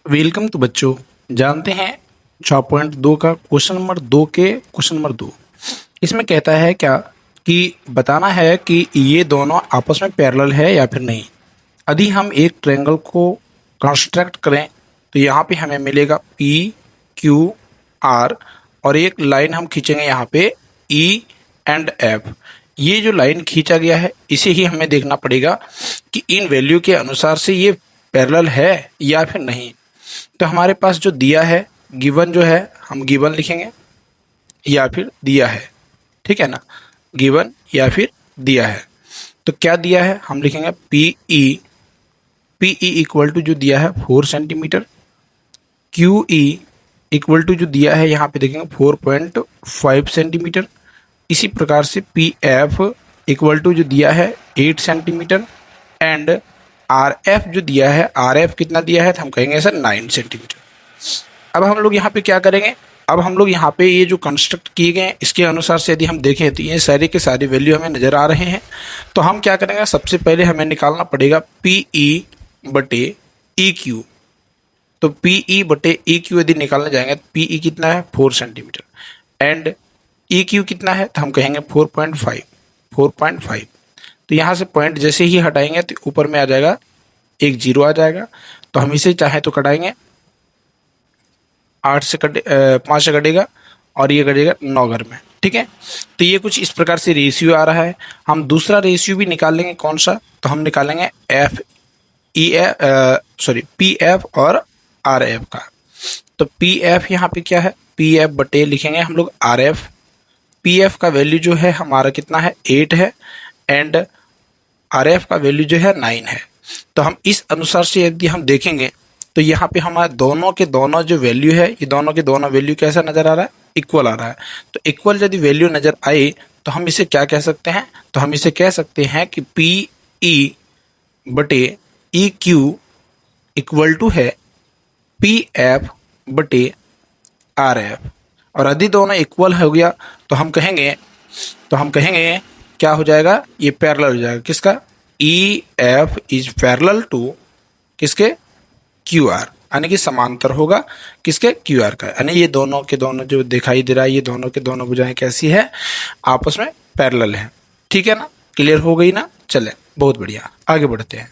Welcome तो बच्चों, जानते हैं 6.2 का क्वेश्चन नंबर 2 के क्वेश्चन नंबर 2। इसमें कहता है क्या कि बताना है कि ये दोनों आपस में पैरेलल है या फिर नहीं। यदि हम एक ट्रायंगल को कंस्ट्रक्ट करें तो यहाँ पे हमें मिलेगा पी क्यू आर और एक लाइन हम खींचेंगे यहाँ पे ई एंड एफ। ये जो लाइन खींचा गया है इसे ही हमें देखना पड़ेगा कि इन वैल्यू के अनुसार से ये पैरेलल है या फिर नहीं। तो हमारे पास जो दिया है गिवन जो है हम गिवन लिखेंगे या फिर दिया है, ठीक है ना। गिवन या फिर दिया है तो क्या दिया है हम लिखेंगे पी ई इक्वल टू जो दिया है 4 centimetre, Q E equal to जो दिया है यहाँ पे देखेंगे 4.5 सेंटीमीटर। इसी प्रकार से पी एफ इक्वल टू जो दिया है 8 सेंटीमीटर एंड आर एफ जो दिया है आर एफ कितना दिया है तो हम कहेंगे सर 9 सेंटीमीटर। अब हम लोग यहाँ पे क्या करेंगे, अब हम लोग यहाँ पे ये जो कंस्ट्रक्ट किए गए हैं इसके अनुसार से यदि हम देखें तो ये सारे के सारे वैल्यू हमें नज़र आ रहे हैं। तो हम क्या करेंगे, सबसे पहले हमें निकालना पड़ेगा पी ई बटे ई क्यू। तो पी ई बटे ई क्यू यदि निकालने जाएंगे तो पी ई कितना है 4 सेंटीमीटर एंड ई क्यू कितना है तो हम कहेंगे 4.5। तो यहाँ से पॉइंट जैसे ही हटाएंगे तो ऊपर में आ जाएगा एक जीरो आ जाएगा। तो हम इसे चाहे तो कटाएंगे 8 से 5 से कटेगा और ये कटेगा 9 घर में, ठीक है। तो ये कुछ इस प्रकार से रेशियो आ रहा है। हम दूसरा रेशियो भी निकाल लेंगे, कौन सा, तो हम निकालेंगे पी एफ और आर एफ का। तो पी एफ यहाँ पे क्या है, पी एफ बटे लिखेंगे हम लोग आर एफ। पी एफ का वैल्यू जो है हमारा कितना है 8 है एंड आर एफ का वैल्यू जो है 9 है। तो हम इस अनुसार से यदि हम देखेंगे तो यहाँ पे हमारे दोनों के दोनों जो वैल्यू है ये दोनों के दोनों वैल्यू कैसा नज़र आ रहा है, इक्वल आ रहा है। तो इक्वल यदि वैल्यू नज़र आए तो हम इसे क्या कह सकते हैं, तो हम इसे कह सकते हैं कि पी ई बटे ई क्यू इक्वल टू है पी एफ बटे आर एफ। और यदि दोनों इक्वल हो गया तो हम कहेंगे क्या हो जाएगा, ये पैरेलल हो जाएगा। किसका, E F is parallel to किसके, क्यू आर, यानी कि समांतर होगा किसके, क्यू आर का। यानी ये दोनों के दोनों जो दिखाई दे रहा है ये दोनों के दोनों भुजाएं कैसी है, आपस में पैरेलल है, ठीक है ना। क्लियर हो गई ना, चले बहुत बढ़िया, आगे बढ़ते हैं।